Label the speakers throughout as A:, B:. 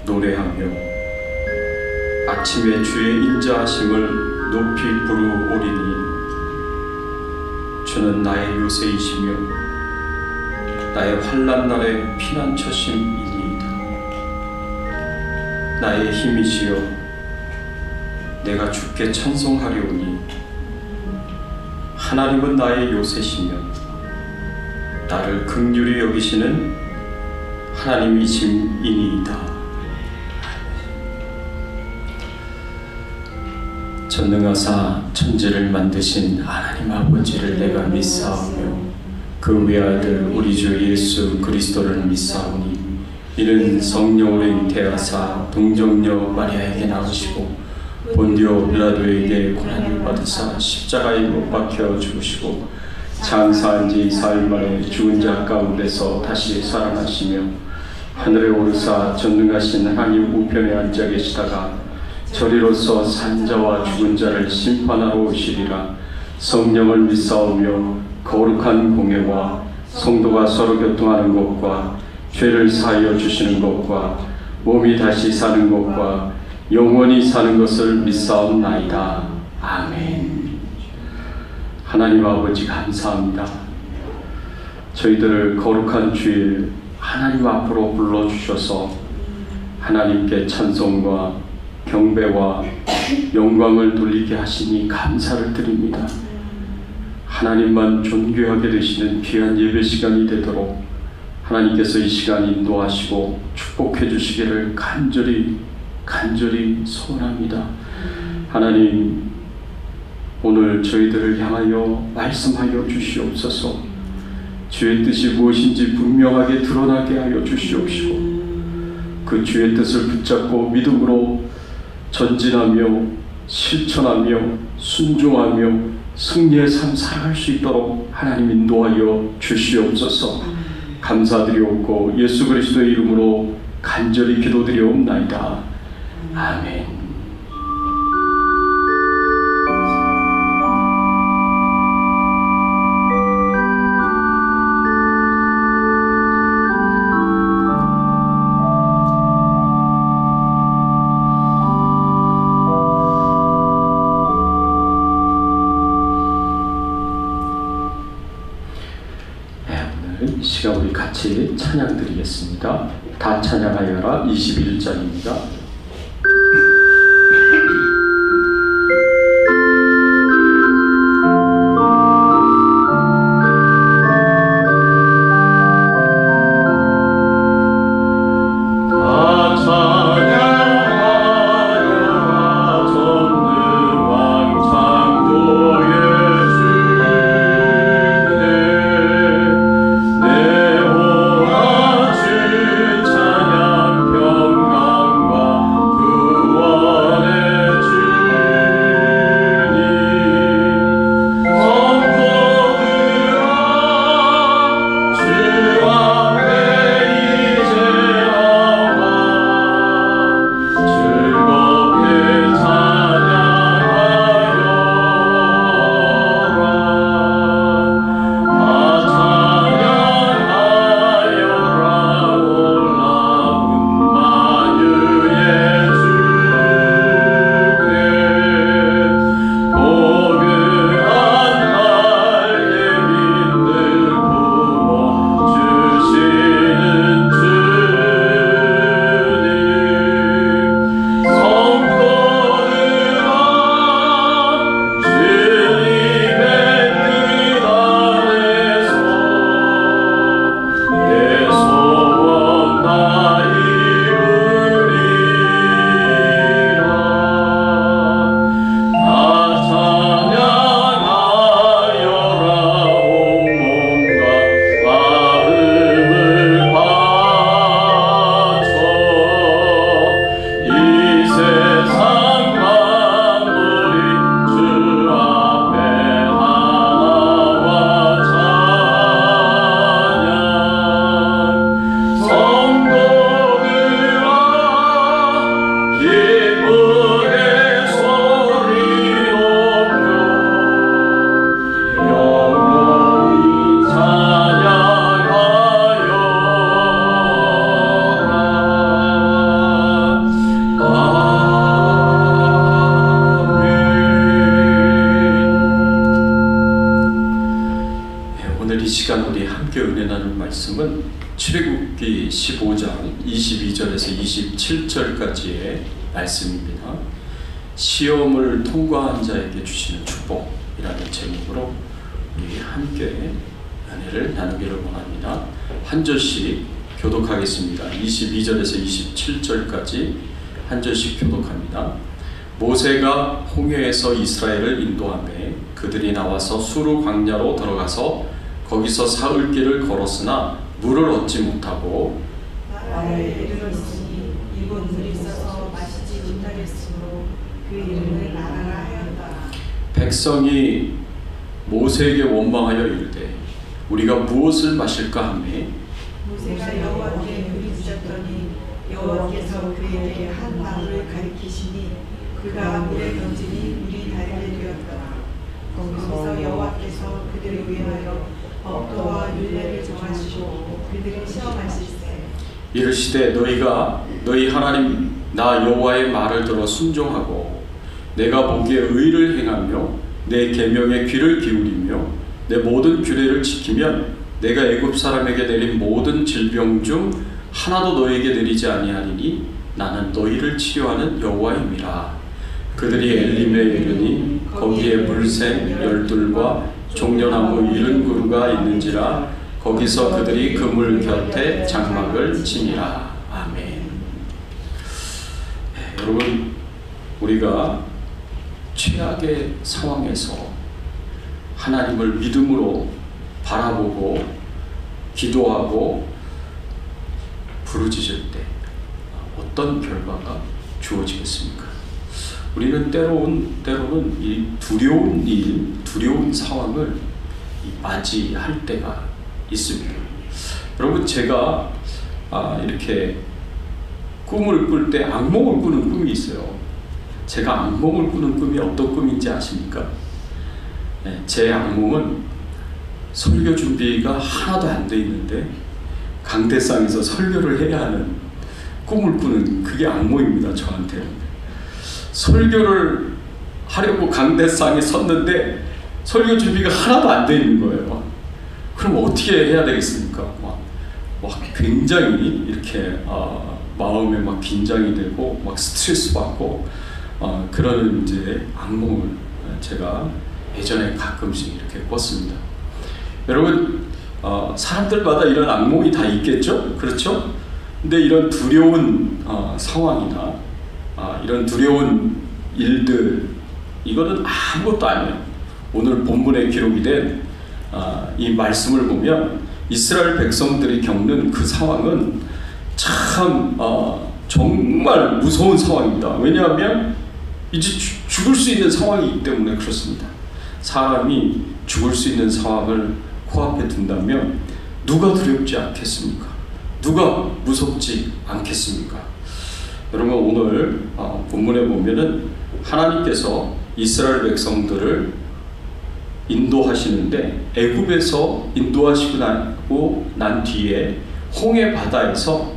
A: 노래하며 아침에 주의 인자하심을 높이 부르오리니 주는 나의 요새이시며 나의 환난 날의 피난처심이니이다. 나의 힘이시여 내가 주께 찬송하리오니 하나님은 나의 요새시며 나를 긍휼히 여기시는 하나님이심이니이다. 전능하사 천지를 만드신 하나님 아버지를 내가 믿사오며 그 외아들 우리 주 예수 그리스도를 믿사오니 이는 성령으로 잉태하사 동정녀 마리아에게 나으시고 본디오 빌라도에게 고난을 받으사 십자가에 못 박혀 죽으시고 장사한 지 사흘 만에 죽은 자 가운데서 다시 살아나시며 하늘에 오르사 전능하신 하나님 우편에 앉아 계시다가 저리로서 산 자와 죽은 자를 심판하러 오시리라. 성령을 믿사오며 거룩한 공예와 성도가 서로 교통하는 것과 죄를 사하여 주시는 것과 몸이 다시 사는 것과 영원히 사는 것을 믿사옵나이다. 아멘. 하나님 아버지 감사합니다. 저희들을 거룩한 주일 하나님 앞으로 불러주셔서 하나님께 찬송과 경배와 영광을 돌리게 하시니 감사를 드립니다. 하나님만 존귀하게 되시는 귀한 예배 시간이 되도록 하나님께서 이 시간 인도하시고 축복해 주시기를 간절히 소원합니다. 하나님, 오늘 저희들을 향하여 말씀하여 주시옵소서. 주의 뜻이 무엇인지 분명하게 드러나게 하여 주시옵시고 그 주의 뜻을 붙잡고 믿음으로 전진하며 실천하며 순종하며 승리의 삶 살아갈 수 있도록 하나님 인도하여 주시옵소서. 감사드리옵고 예수 그리스도의 이름으로 간절히 기도드리옵나이다. 아멘. 시간 우리 같이 찬양 드리겠습니다. 다 찬양하여라 21절입니다.
B: 찬양 평강과
A: 말씀은 출애굽기 15장 22절에서 27절까지의 말씀입니다. 시험을 통과한 자에게 주시는 축복이라는 제목으로 우리 함께 은혜를 나누기를 원합니다. 한 절씩 교독하겠습니다. 22절에서 27절까지 한 절씩 교독합니다. 모세가 홍해에서 이스라엘을 인도하매 그들이 나와서 수르 광야로 들어가서 거기서 사흘 길을 걸었으나 물을 얻지 못하고
B: 나라에 이르렀으니 이곳 물이 있어서 마시지 못하겠으므로 그 이름을 나라라 하였다.
A: 백성이 모세에게 원망하여 이르되 우리가 무엇을 마실까 하며
B: 모세가 여호와께 부르짖었더니 여호와께서 그에게 한 나무를 가리키시니 그가 물에 던지니 물이 달게 되었더라. 거기서 여호와께서 그들을 위하여 법도와 율례를 정하시고 그들을 시험하실세.
A: 이르시되 너희가 너희 하나님 나 여호와의 말을 들어 순종하고 내가 보기에 의를 행하며 내 계명에 귀를 기울이며 내 모든 규례를 지키면 내가 애굽 사람에게 내린 모든 질병 중 하나도 너희에게 내리지 아니하리니 나는 너희를 치료하는 여호와임이라. 그들이 엘림에 이르니 거기에 물샘 열둘과 종려나무 70그루가 있는지라 거기서 그들이 그 물 곁에 장막을 치니라. 아멘. 여러분, 우리가 최악의 상황에서 하나님을 믿음으로 바라보고 기도하고 부르짖을 때 어떤 결과가 주어지겠습니까? 우리는 때로는 이 두려운 일, 두려운 상황을 맞이할 때가 있습니다. 여러분, 제가 이렇게 꿈을 꿀 때 악몽을 꾸는 꿈이 있어요. 제가 악몽을 꾸는 꿈이 어떤 꿈인지 아십니까? 네, 제 악몽은 설교 준비가 하나도 안 돼 있는데 강대상에서 설교를 해야 하는 꿈을 꾸는 그게 악몽입니다. 저한테는. 설교를 하려고 강대상에 섰는데 설교 준비가 하나도 안 돼 있는 거예요. 그럼 어떻게 해야 되겠습니까? 막 굉장히 이렇게 마음에 막 긴장이 되고 막 스트레스 받고 그러는 이제 악몽을 제가 예전에 가끔씩 이렇게 꿨습니다. 여러분, 사람들마다 이런 악몽이 다 있겠죠? 그렇죠? 근데 이런 두려운 상황이나 이런 두려운 일들, 이거는 아무것도 아니에요. 오늘 본문에 기록이 된 이 말씀을 보면 이스라엘 백성들이 겪는 그 상황은 참 정말 무서운 상황입니다. 왜냐하면 이제 죽을 수 있는 상황이기 때문에 그렇습니다. 사람이 죽을 수 있는 상황을 코앞에 둔다면 누가 두렵지 않겠습니까? 누가 무섭지 않겠습니까? 여러분, 오늘 본문에 보면은 하나님께서 이스라엘 백성들을 인도하시는데 애굽에서 인도하시고 난 뒤에 홍해 바다에서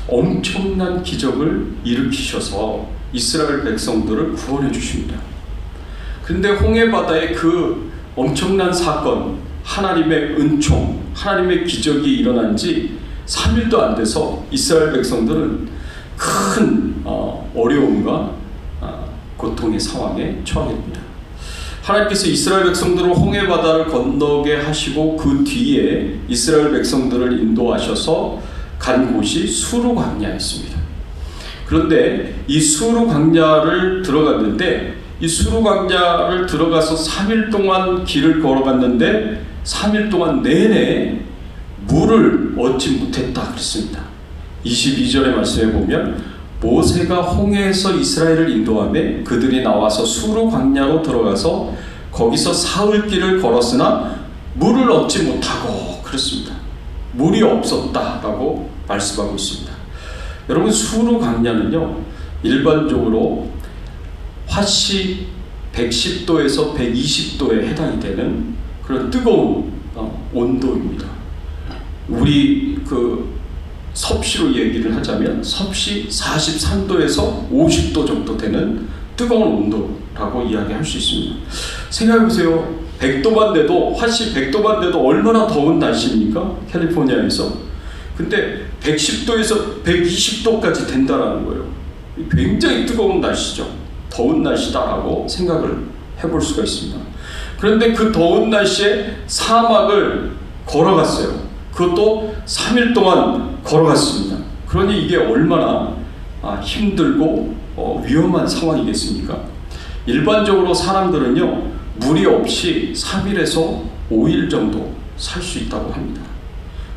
A: 엄청난 기적을 일으키셔서 이스라엘 백성들을 구원해 주십니다. 그런데 홍해 바다의 그 엄청난 사건, 하나님의 은총, 하나님의 기적이 일어난 지 3일도 안 돼서 이스라엘 백성들은 큰 어려움과 고통의 상황에 처하게 됩니다. 하나님께서 이스라엘 백성들을 홍해 바다를 건너게 하시고 그 뒤에 이스라엘 백성들을 인도하셔서 간 곳이 수르 광야였습니다. 그런데 이 수르 광야를 들어갔는데 이 수르 광야를 들어가서 3일 동안 길을 걸어갔는데 3일 동안 내내 물을 얻지 못했다 그랬습니다. 22절의 말씀에 보면 모세가 홍해에서 이스라엘을 인도하며 그들이 나와서 수르 광야로 들어가서 거기서 사흘 길을 걸었으나 물을 얻지 못하고 그랬습니다. 물이 없었다라고 말씀하고 있습니다. 여러분, 수르 광야는요 일반적으로 화씨 110도에서 120도에 해당이 되는 그런 뜨거운 온도입니다. 우리 섭씨로 얘기를 하자면 섭씨 43도에서 50도 정도 되는 뜨거운 온도라고 이야기할 수 있습니다. 생각해보세요. 100도만 돼도, 화씨 100도만 돼도 얼마나 더운 날씨입니까? 캘리포니아에서. 근데 110도에서 120도까지 된다라는 거예요. 굉장히 뜨거운 날씨죠. 더운 날씨다라고 생각을 해볼 수가 있습니다. 그런데 그 더운 날씨에 사막을 걸어갔어요. 그것도 3일 동안 걸어갔습니다. 그러니 이게 얼마나 힘들고 위험한 상황이겠습니까? 일반적으로 사람들은요, 무리 없이 3일에서 5일 정도 살 수 있다고 합니다.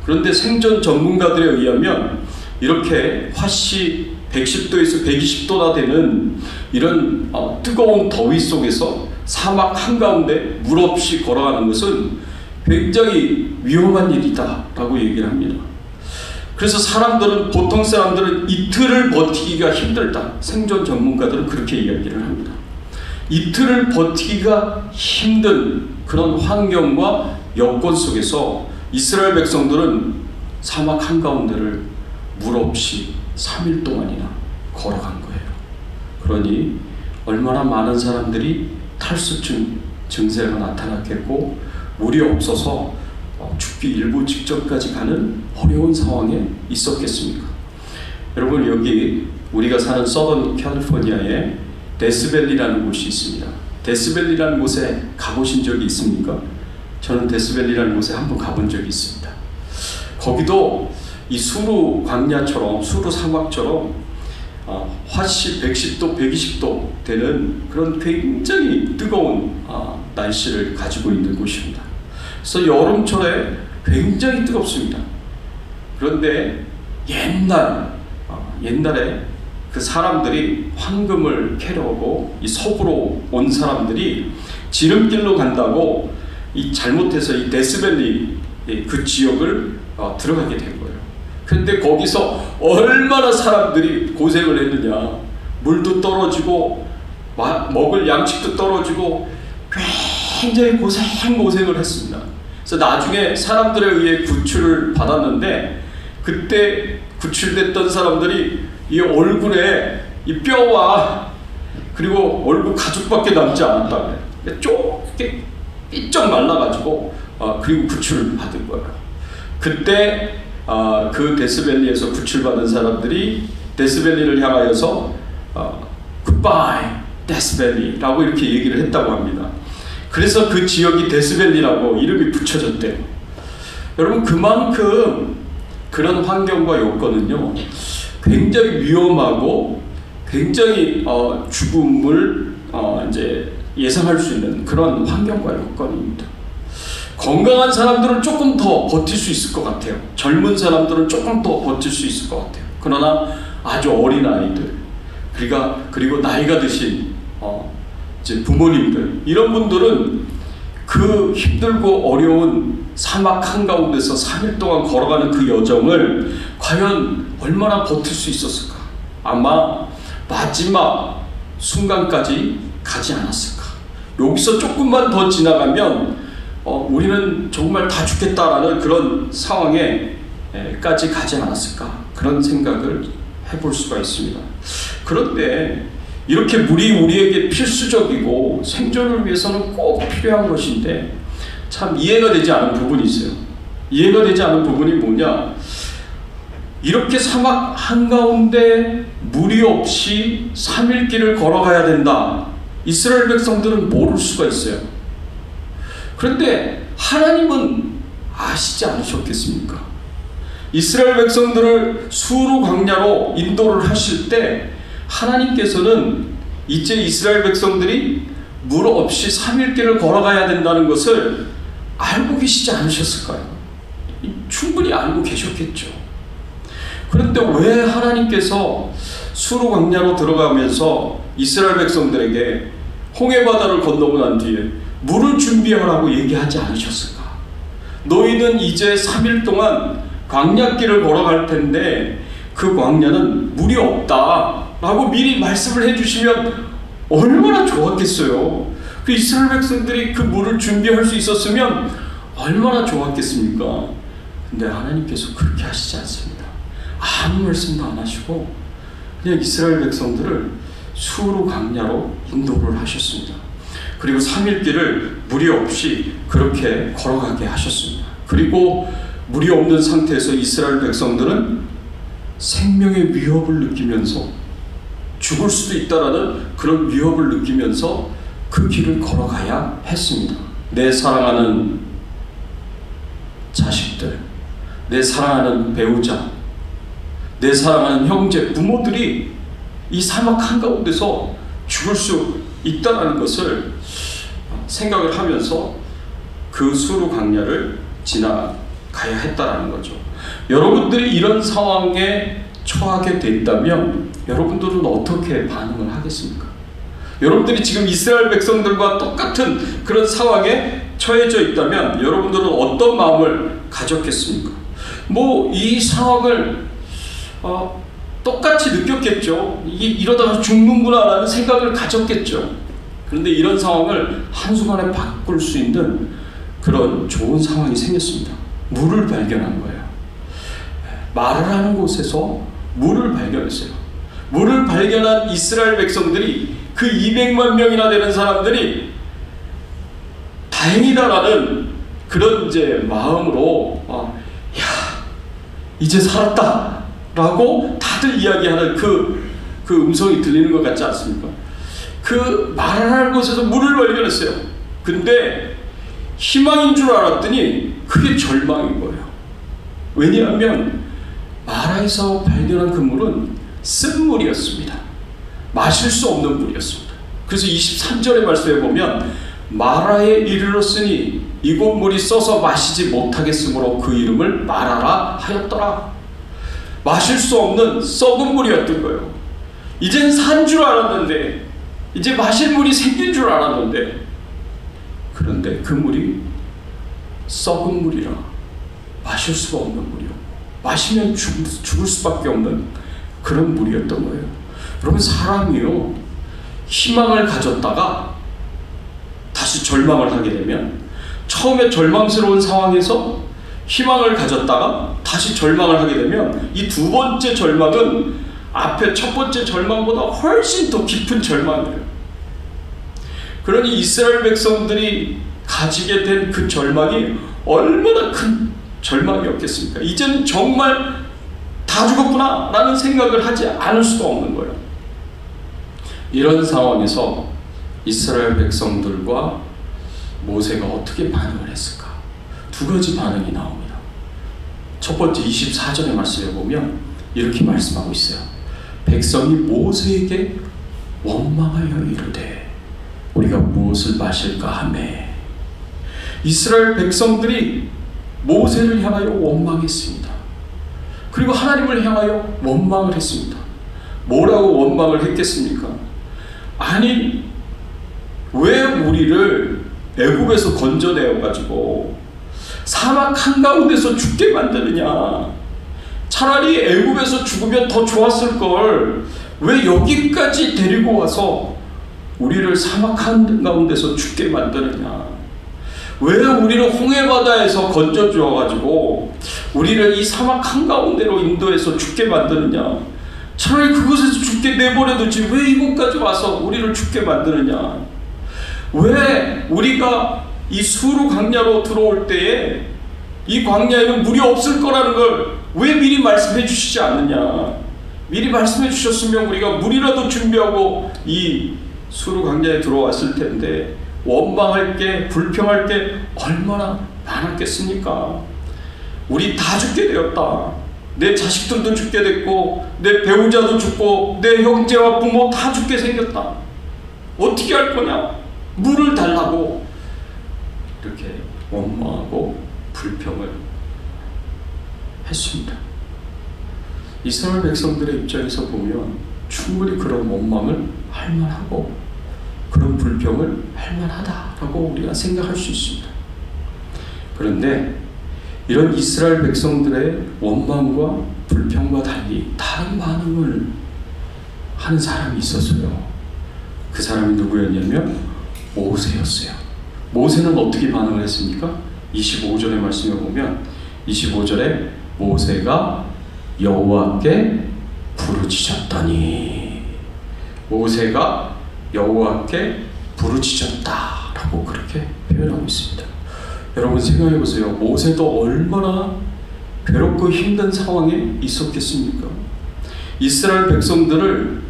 A: 그런데 생존 전문가들에 의하면 이렇게 화씨 110도에서 120도나 되는 이런 뜨거운 더위 속에서 사막 한가운데 물 없이 걸어가는 것은 굉장히 위험한 일이다 라고 얘기를 합니다. 그래서 보통 사람들은 이틀을 버티기가 힘들다. 생존 전문가들은 그렇게 이야기를 합니다. 이틀을 버티기가 힘든 그런 환경과 여건 속에서 이스라엘 백성들은 사막 한가운데를 물 없이 3일 동안이나 걸어간 거예요. 그러니 얼마나 많은 사람들이 탈수증 증세가 나타났겠고, 물이 없어서 죽기 일부 직전까지 가는 어려운 상황에 있었겠습니까? 여러분, 여기 우리가 사는 서던 캘리포니아에 데스밸리라는 곳이 있습니다. 데스밸리라는 곳에 가보신 적이 있습니까? 저는 데스밸리라는 곳에 한번 가본 적이 있습니다. 거기도 이 수루 광야처럼, 수루 사막처럼 화씨 110도, 120도 되는 그런 굉장히 뜨거운 날씨를 가지고 있는 곳입니다. 그래서 여름철에 굉장히 뜨겁습니다. 그런데 옛날에 그 사람들이 황금을 캐러 오고 이 서부로 온 사람들이 지름길로 간다고 잘못해서 이 데스밸리 그 지역을 들어가게 된 거예요. 그런데 거기서 얼마나 사람들이 고생을 했느냐. 물도 떨어지고 먹을 양식도 떨어지고 굉장히 고생을 했습니다. 그래서 나중에 사람들에 의해 구출을 받았는데, 그때 구출됐던 사람들이 이 얼굴에 이 뼈와 그리고 얼굴 가죽밖에 남지 않았다고 해요. 쪼게 삐쩍 말라가지고 그리고 구출을 받은 거예요. 그때 그 데스밸리에서 구출받은 사람들이 데스밸리를 향하여서 Goodbye, 데스밸리라고 이렇게 얘기를 했다고 합니다. 그래서 그 지역이 데스밸리라고 이름이 붙여졌대요. 여러분, 그만큼 그런 환경과 여건은요, 굉장히 위험하고 굉장히 죽음을 이제 예상할 수 있는 그런 환경과 여건입니다. 건강한 사람들은 조금 더 버틸 수 있을 것 같아요. 젊은 사람들은 조금 더 버틸 수 있을 것 같아요. 그러나 아주 어린 아이들, 그리고 나이가 드신 이제 부모님들, 이런 분들은 그 힘들고 어려운 사막 한가운데서 3일 동안 걸어가는 그 여정을 과연 얼마나 버틸 수 있었을까? 아마 마지막 순간까지 가지 않았을까? 여기서 조금만 더 지나가면 우리는 정말 다 죽겠다라는 그런 상황에까지 가지 않았을까? 그런 생각을 해볼 수가 있습니다. 그런데 이렇게 물이 우리에게 필수적이고 생존을 위해서는 꼭 필요한 것인데 참 이해가 되지 않은 부분이 있어요. 이해가 되지 않은 부분이 뭐냐? 이렇게 사막 한가운데 물이 없이 3일 길을 걸어가야 된다. 이스라엘 백성들은 모를 수가 있어요. 그런데 하나님은 아시지 않으셨겠습니까? 이스라엘 백성들을 수르 광야로 인도를 하실 때 하나님께서는 이제 이스라엘 백성들이 물 없이 3일 길을 걸어가야 된다는 것을 알고 계시지 않으셨을까요? 충분히 알고 계셨겠죠. 그런데 왜 하나님께서 수르 광야로 들어가면서 이스라엘 백성들에게 홍해바다를 건너고 난 뒤에 물을 준비하라고 얘기하지 않으셨을까? 너희는 이제 3일 동안 광야길을 걸어갈 텐데 그 광야는 물이 없다 라고 미리 말씀을 해주시면 얼마나 좋았겠어요. 그 이스라엘 백성들이 그 물을 준비할 수 있었으면 얼마나 좋았겠습니까? 근데 하나님께서 그렇게 하시지 않습니다. 아무 말씀도 안 하시고 그냥 이스라엘 백성들을 수르 광야로 인도를 하셨습니다. 그리고 3일 길을 무리 없이 그렇게 걸어가게 하셨습니다. 그리고 무리 없는 상태에서 이스라엘 백성들은 생명의 위협을 느끼면서 죽을 수도 있다라는 그런 위협을 느끼면서 그 길을 걸어가야 했습니다. 내 사랑하는 자식들, 내 사랑하는 배우자, 내 사랑하는 형제, 부모들이 이 사막 한가운데서 죽을 수 있다는 것을 생각을 하면서 그 수르 광야를 지나가야 했다는 거죠. 여러분들이 이런 상황에 처하게 된다면 여러분들은 어떻게 반응을 하겠습니까? 여러분들이 지금 이스라엘 백성들과 똑같은 그런 상황에 처해져 있다면 여러분들은 어떤 마음을 가졌겠습니까? 이 상황을 똑같이 느꼈겠죠. 이러다가 죽는구나라는 생각을 가졌겠죠. 그런데 이런 상황을 한순간에 바꿀 수 있는 그런 좋은 상황이 생겼습니다. 물을 발견한 거예요. 마르라는 곳에서 물을 발견했어요. 물을 발견한 이스라엘 백성들이, 그 200만 명이나 되는 사람들이 다행이다라는 그런 마음으로 이제 살았다 라고 다들 이야기하는 그 음성이 들리는 것 같지 않습니까? 그 마라라는 곳에서 물을 발견했어요. 근데 희망인 줄 알았더니 그게 절망인 거예요. 왜냐하면 마라에서 발견한 그 물은 쓴 물이었습니다. 마실 수 없는 물이었습니다. 그래서 23절의 말씀에 보면 마라에 이르렀으니 이곳 물이 써서 마시지 못하겠으므로 그 이름을 마라라 하였더라. 마실 수 없는 썩은 물이었던 거예요. 이젠 산 줄 알았는데, 이제 마실 물이 생긴 줄 알았는데, 그런데 그 물이 썩은 물이라 마실 수가 없는 물이요. 마시면 죽을 수밖에 없는 그런 물이었던 거예요. 여러분, 사람이요, 희망을 가졌다가 다시 절망을 하게 되면, 처음에 절망스러운 상황에서 희망을 가졌다가 다시 절망을 하게 되면 이 두 번째 절망은 앞에 첫 번째 절망보다 훨씬 더 깊은 절망이에요. 그러니 이스라엘 백성들이 가지게 된 그 절망이 얼마나 큰 절망이었겠습니까? 이제는 정말 다 죽었구나 라는 생각을 하지 않을 수가 없는 거예요. 이런 상황에서 이스라엘 백성들과 모세가 어떻게 반응을 했을까? 두 가지 반응이 나옵니다. 첫 번째 24절의 말씀에 보면 이렇게 말씀하고 있어요. 백성이 모세에게 원망하여 이르되 우리가 무엇을 마실까 하매. 이스라엘 백성들이 모세를 향하여 원망했습니다. 그리고 하나님을 향하여 원망을 했습니다. 뭐라고 원망을 했겠습니까? 아니, 왜 우리를 애굽에서 건져내어가지고 사막 한가운데서 죽게 만드느냐. 차라리 애굽에서 죽으면 더 좋았을걸. 왜 여기까지 데리고 와서 우리를 사막 한가운데서 죽게 만드느냐. 왜 우리를 홍해바다에서 건져주어가지고 우리를 이 사막 한가운데로 인도해서 죽게 만드느냐. 차라리 그곳에서 죽게 내버려두지 왜 이곳까지 와서 우리를 죽게 만드느냐. 왜 우리가 이 수르 광야로 들어올 때에 이 광야에는 물이 없을 거라는 걸 왜 미리 말씀해 주시지 않느냐. 미리 말씀해 주셨으면 우리가 물이라도 준비하고 이 수르 광야에 들어왔을 텐데 원망할 게, 불평할 게 얼마나 많았겠습니까? 우리 다 죽게 되었다. 내 자식들도 죽게 됐고 내 배우자도 죽고 내 형제와 부모 다 죽게 생겼다. 어떻게 할 거냐? 물을 달라고 이렇게 원망하고 불평을 했습니다. 이스라엘 백성들의 입장에서 보면 충분히 그런 원망을 할 만하고 그런 불평을 할 만하다라고 우리가 생각할 수 있습니다. 그런데 이런 이스라엘 백성들의 원망과 불평과 달리 다른 반응을 하는 사람이 있었어요. 그 사람이 누구였냐면 모세였어요. 모세는 어떻게 반응을 했습니까? 25절의 말씀을 보면 25절에 모세가 여호와께 부르짖었더니, 모세가 여호와께 부르짖었다라고 그렇게 표현하고 있습니다. 여러분 생각해 보세요. 모세도 얼마나 괴롭고 힘든 상황에 있었겠습니까? 이스라엘 백성들을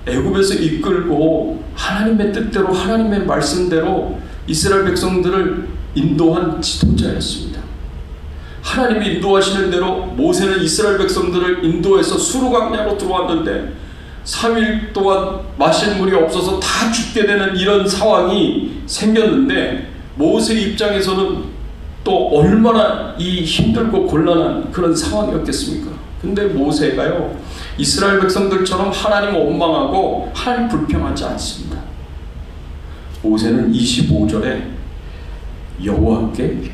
A: 애굽에서 이끌고 하나님의 뜻대로 하나님의 말씀대로 이스라엘 백성들을 인도한 지도자였습니다. 하나님이 인도하시는 대로 모세는 이스라엘 백성들을 인도해서 수르 광야로 들어왔는데 3일 동안 마실 물이 없어서 다 죽게 되는 이런 상황이 생겼는데 모세 입장에서는 또 얼마나 이 힘들고 곤란한 그런 상황이었겠습니까? 근데 모세가요, 이스라엘 백성들처럼 하나님을 원망하고 하나님 불평하지 않습니다. 모세는 25절에 여호와께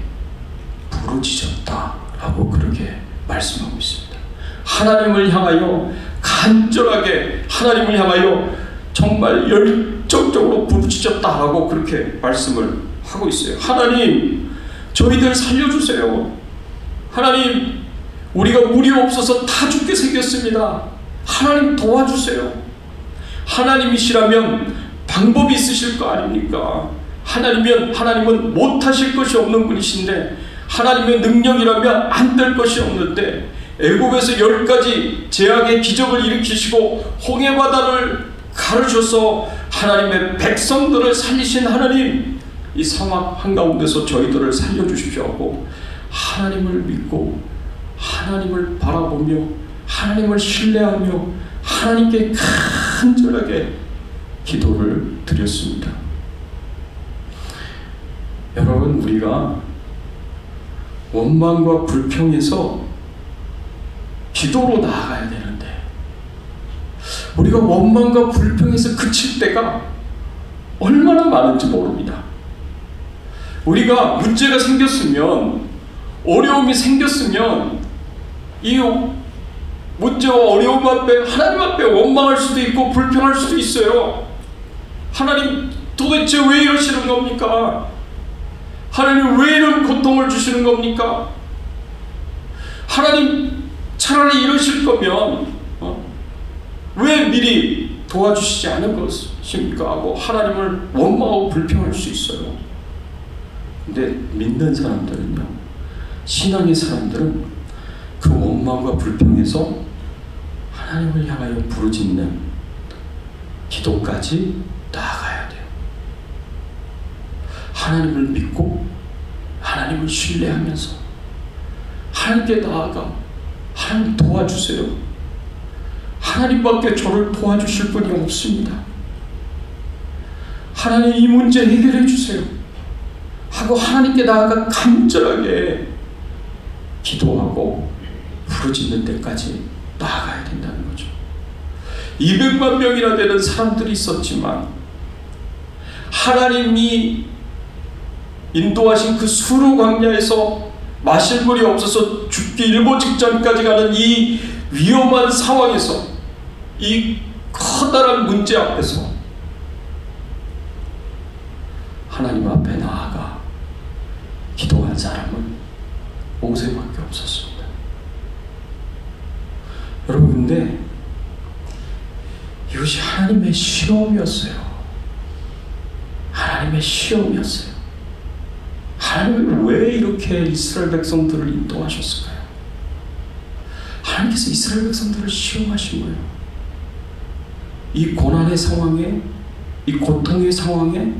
A: 부르짖었다라고 그렇게 말씀하고 있습니다. 하나님을 향하여 간절하게 하나님을 향하여 정말 열정적으로 부르짖었다라고 그렇게 말씀을 하고 있어요. 하나님, 저희들 살려주세요. 하나님, 우리가 물이 없어서 다 죽게 생겼습니다. 하나님 도와주세요. 하나님이시라면 방법이 있으실 거 아닙니까? 하나님은 못하실 것이 없는 분이신데, 하나님의 능력이라면 안 될 것이 없는데, 애굽에서 10가지 재앙의 기적을 일으키시고 홍해바다를 가르셔서 하나님의 백성들을 살리신 하나님, 이 상황 한가운데서 저희들을 살려주십시오 하고 하나님을 믿고 하나님을 바라보며 하나님을 신뢰하며 하나님께 간절하게 기도를 드렸습니다. 여러분, 우리가 원망과 불평에서 기도로 나아가야 되는데 우리가 원망과 불평에서 그칠 때가 얼마나 많은지 모릅니다. 우리가 문제가 생겼으면, 어려움이 생겼으면 이 문제와 어려움 앞에 하나님 앞에 원망할 수도 있고 불평할 수도 있어요. 하나님, 도대체 왜 이러시는 겁니까? 하나님, 왜 이런 고통을 주시는 겁니까? 하나님, 차라리 이러실 거면 왜 미리 도와주시지 않은 것입니까? 하고 하나님을 원망하고 불평할 수 있어요. 근데 믿는 사람들은요, 신앙의 사람들은 그 원망과 불평에서 하나님을 향하여 부르짖는 기도까지 나아가야 돼요. 하나님을 믿고 하나님을 신뢰하면서 하나님께 나아가 하나님 도와주세요. 하나님밖에 저를 도와주실 분이 없습니다. 하나님, 이 문제 해결해 주세요 하고 하나님께 나아가 간절하게 기도하고 부르짖는 데까지 나아가야 된다는 거죠. 200만 명이나 되는 사람들이 있었지만 하나님이 인도하신 그 수르 광야에서 마실 물이 없어서 죽기 일보 직전까지 가는 이 위험한 상황에서, 이 커다란 문제 앞에서 하나님 앞에 나아가 기도한 사람은 모세밖에 없었습니다. 여러분, 근데 이것이 하나님의 시험이었어요. 하나님의 시험이었어요. 하나님은 왜 이렇게 이스라엘 백성들을 인도하셨을까요? 하나님께서 이스라엘 백성들을 시험하신 거예요. 이 고난의 상황에, 이 고통의 상황에,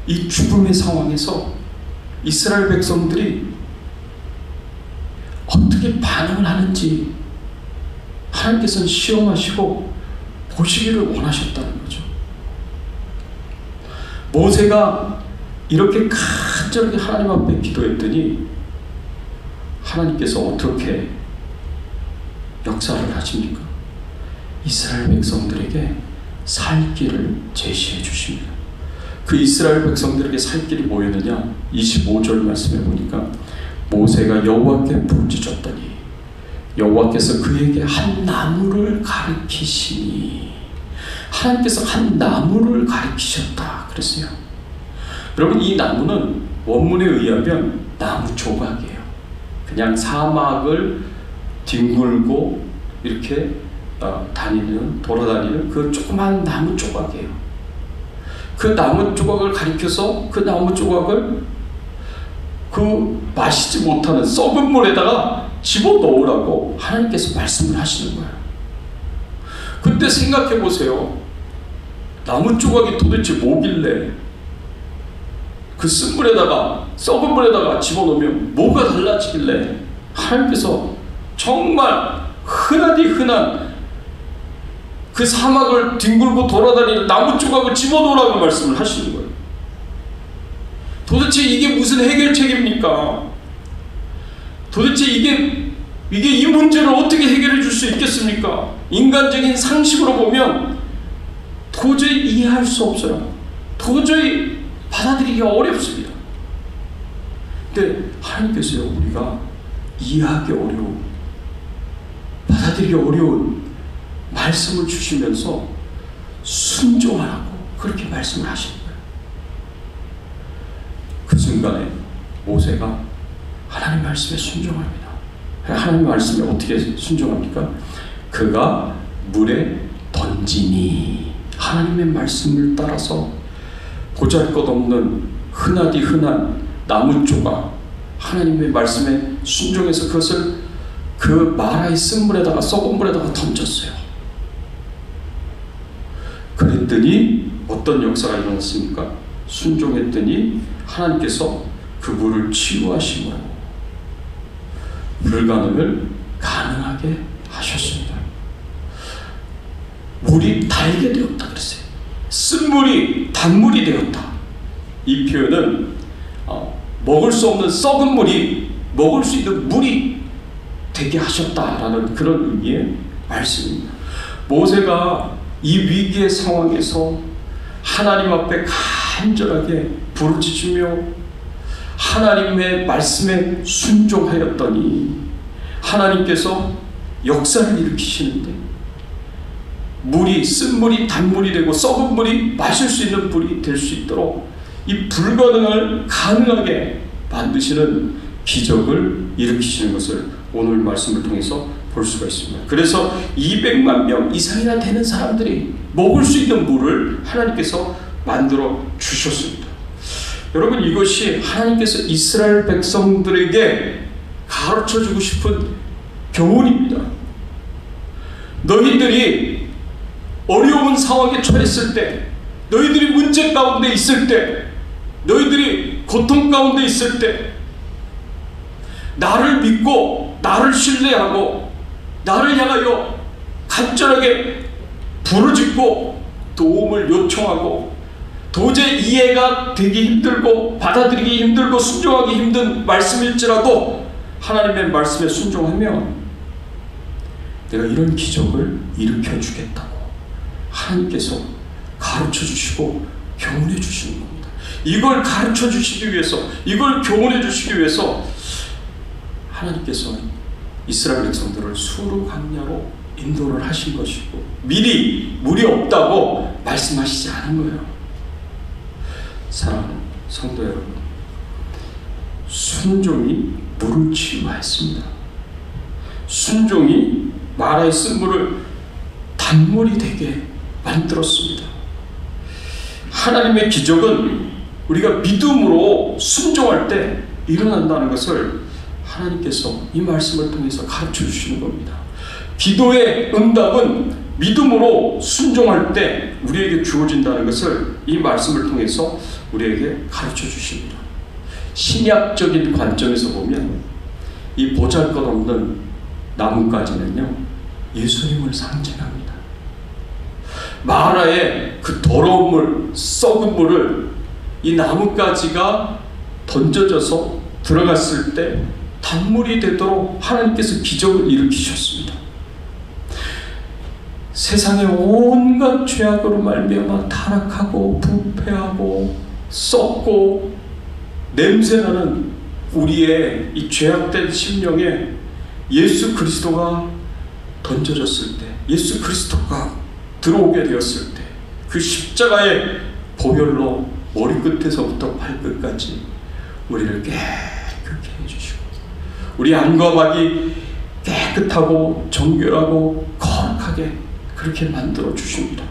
A: 이 죽음의 상황에서 이스라엘 백성들이 어떻게 반응을 하는지 하나님께서는 시험하시고 보시기를 원하셨다는 거죠. 모세가 이렇게 간절하게 하나님 앞에 기도했더니 하나님께서 어떻게 역사를 하십니까? 이스라엘 백성들에게 살 길을 제시해 주십니다. 그 이스라엘 백성들에게 살 길이 뭐였느냐? 25절 말씀해 보니까 모세가 여호와께 부르짖었더니 여호와께서 그에게 한 나무를 가리키시니, 하나님께서 한 나무를 가리키셨다 그랬어요. 여러분, 이 나무는 원문에 의하면 나무 조각이에요. 그냥 사막을 뒹굴고 이렇게 돌아다니는 그 조그만 나무 조각이에요. 그 나무 조각을 가리켜서 그 나무 조각을 그 마시지 못하는 썩은 물에다가 집어넣으라고 하나님께서 말씀을 하시는 거예요. 그때 생각해 보세요. 나무 조각이 도대체 뭐길래 그 쓴물에다가 썩은 물에다가 집어넣으면 뭐가 달라지길래 하나님께서 정말 흔하디 흔한 그 사막을 뒹굴고 돌아다니는 나무 조각을 집어넣으라고 말씀을 하시는 거예요. 도대체 이게 무슨 해결책입니까? 도대체 이게 이 문제를 어떻게 해결해 줄 수 있겠습니까? 인간적인 상식으로 보면 도저히 이해할 수 없어요. 도저히 받아들이기가 어렵습니다. 근데 하나님께서요, 우리가 이해하기 어려운, 받아들이기 어려운 말씀을 주시면서 순종하라고 그렇게 말씀을 하시는 거예요. 그 순간에 모세가 하나님 말씀에 순종합니다. 하나님 말씀에 어떻게 순종합니까? 그가 물에 던지니, 하나님의 말씀을 따라서 보잘것없는 흔하디 흔한 나무 조각, 하나님의 말씀에 순종해서 그것을 그 마라의 쓴물에다가 썩은 물에다가 던졌어요. 그랬더니 어떤 역사가 일어났습니까? 순종했더니 하나님께서 그 물을 치유하시고 불가능을 가능하게 하셨습니다. 물이 달게 되었다 그랬어요. 쓴물이 단물이 되었다. 이 표현은 먹을 수 없는 썩은 물이 먹을 수 있는 물이 되게 하셨다라는 그런 의미의 말씀입니다. 모세가 이 위기의 상황에서 하나님 앞에 간절하게 부르짖으며 하나님의 말씀에 순종하였더니 하나님께서 역사를 일으키시는데 물이 쓴물이 단물이 되고 썩은 물이 마실 수 있는 물이 될 수 있도록 이 불가능을 가능하게 만드시는 기적을 일으키시는 것을 오늘 말씀을 통해서 볼 수가 있습니다. 그래서 200만 명 이상이나 되는 사람들이 먹을 수 있는 물을 하나님께서 만들어 주셨습니다. 여러분, 이것이 하나님께서 이스라엘 백성들에게 가르쳐주고 싶은 교훈입니다. 너희들이 어려운 상황에 처했을 때, 너희들이 문제 가운데 있을 때, 너희들이 고통 가운데 있을 때 나를 믿고 나를 신뢰하고 나를 향하여 간절하게 부르짖고 도움을 요청하고 도저히 이해가 되기 힘들고 받아들이기 힘들고 순종하기 힘든 말씀일지라도 하나님의 말씀에 순종하면 내가 이런 기적을 일으켜 주겠다고 하나님께서 가르쳐 주시고 교훈해 주시는 겁니다. 이걸 가르쳐 주시기 위해서, 이걸 교훈해 주시기 위해서 하나님께서 이스라엘 백성들을 수르 광야로 인도를 하신 것이고 미리 물이 없다고 말씀하시지 않은 거예요. 사랑하는 성도 여러분, 순종이 물을 치유했습니다. 순종이 마라의 쓴물을 단물이 되게 만들었습니다. 하나님의 기적은 우리가 믿음으로 순종할 때 일어난다는 것을 하나님께서 이 말씀을 통해서 가르쳐 주시는 겁니다. 기도의 응답은 믿음으로 순종할 때 우리에게 주어진다는 것을 이 말씀을 통해서 우리에게 가르쳐 주십니다. 신약적인 관점에서 보면 이 보잘것없는 나뭇가지는요, 예수님을 상징합니다. 마라의 그 더러운 물, 썩은 물을 이 나뭇가지가 던져져서 들어갔을 때 단물이 되도록 하나님께서 기적을 일으키셨습니다. 세상의 온갖 죄악으로 말미암아 타락하고 부패하고 썩고 냄새나는 우리의 이 죄악된 심령에 예수 그리스도가 던져졌을 때, 예수 그리스도가 들어오게 되었을 때 그 십자가의 보혈로 머리끝에서부터 발끝까지 우리를 깨끗게 해주시고 우리 안과 막이 깨끗하고 정결하고 거룩하게 그렇게 만들어 주십니다.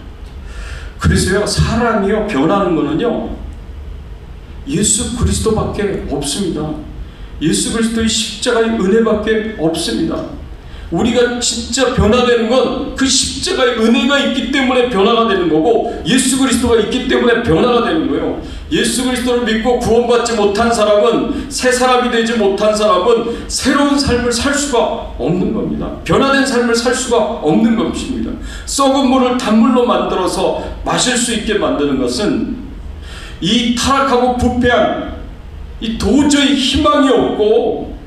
A: 그래서요, 사람이요 변하는 거는요 예수 그리스도밖에 없습니다. 예수 그리스도의 십자가의 은혜밖에 없습니다. 우리가 진짜 변화되는 건 그 십자가의 은혜가 있기 때문에 변화가 되는 거고, 예수 그리스도가 있기 때문에 변화가 되는 거예요. 예수 그리스도를 믿고 구원받지 못한 사람은, 새 사람이 되지 못한 사람은 새로운 삶을 살 수가 없는 겁니다. 변화된 삶을 살 수가 없는 것입니다. 썩은 물을 단물로 만들어서 마실 수 있게 만드는 것은 이 타락하고 부패한, 이 도저히 희망이 없고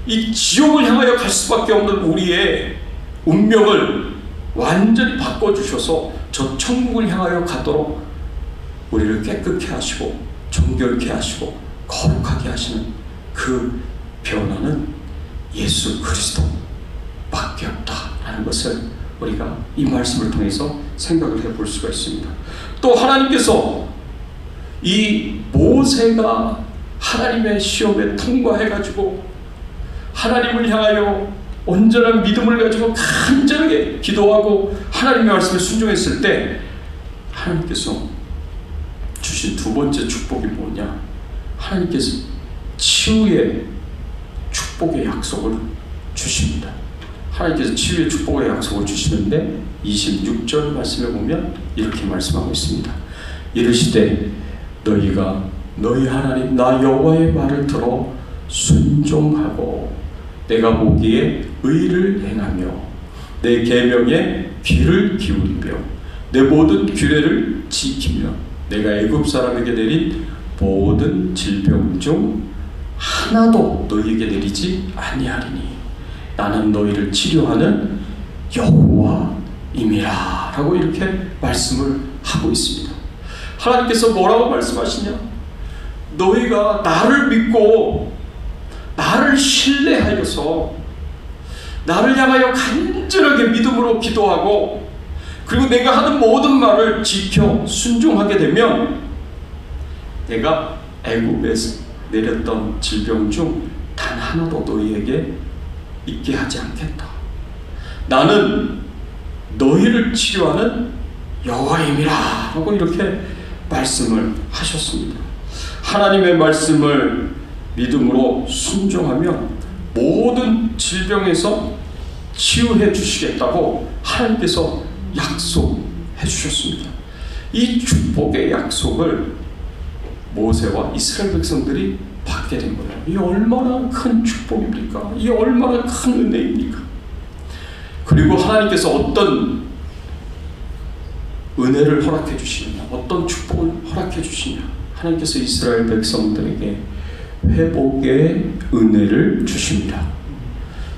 A: 이 지옥을 향하여 갈 수밖에 없는 우리의 운명을 완전히 바꿔주셔서 저 천국을 향하여 가도록 우리를 깨끗게 하시고 정결케 하시고 거룩하게 하시는 그 변화는 예수 그리스도밖에 없다라는 것을 우리가 이 말씀을 통해서 생각을 해볼 수가 있습니다. 또 하나님께서 이 모세가 하나님의 시험에 통과해가지고 하나님을 향하여 온전한 믿음을 가지고 간절하게 기도하고 하나님의 말씀에 순종했을 때 하나님께서 주신 두 번째 축복이 뭐냐? 하나님께서 치유의 축복의 약속을 주십니다. 하나님께서 치유의 축복의 약속을 주시는데 26절 말씀에 보면 이렇게 말씀하고 있습니다. 이르시되 너희가 너희 하나님 나 여호와의 말을 들어 순종하고 내가 보기에 의를 행하며 내 계명에 귀를 기울이며 내 모든 규례를 지키며 내가 애굽 사람에게 내린 모든 질병 중 하나도 너희에게 내리지 아니하리니 나는 너희를 치료하는 여호와임이라 라고 이렇게 말씀을 하고 있습니다. 하나님께서 뭐라고 말씀하시냐? 너희가 나를 믿고 나를 신뢰하여서 나를 향하여 간절하게 믿음으로 기도하고 그리고 내가 하는 모든 말을 지켜 순종하게 되면 내가 애굽에서 내렸던 질병 중 단 하나도 너희에게 있게 하지 않겠다. 나는 너희를 치료하는 여호와임이라 하고 이렇게 말씀을 하셨습니다. 하나님의 말씀을 믿음으로 순종하면 모든 질병에서 치유해 주시겠다고 하나님께서 약속해 주셨습니다. 이 축복의 약속을 모세와 이스라엘 백성들이 받게 된 거예요. 이 얼마나 큰 축복입니까? 이 얼마나 큰 은혜입니까? 그리고 하나님께서 어떤 은혜를 허락해 주시느냐, 어떤 축복을 허락해 주시냐? 하나님께서 이스라엘 백성들에게 회복의 은혜를 주십니다.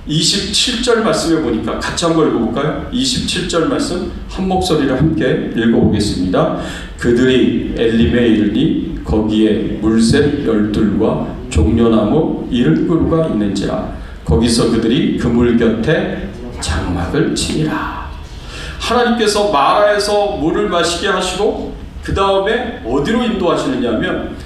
A: 27절 말씀에 보니까 같이 한번 읽어볼까요? 27절 말씀 한 목소리로 함께 읽어보겠습니다. 그들이 엘림에 이르니 거기에 물샘 12과 종려나무 70그루가 있는지라 거기서 그들이 그물 곁에 장막을 치니라. 하나님께서 마라에서 물을 마시게 하시고 그 다음에 어디로 인도하시느냐 하면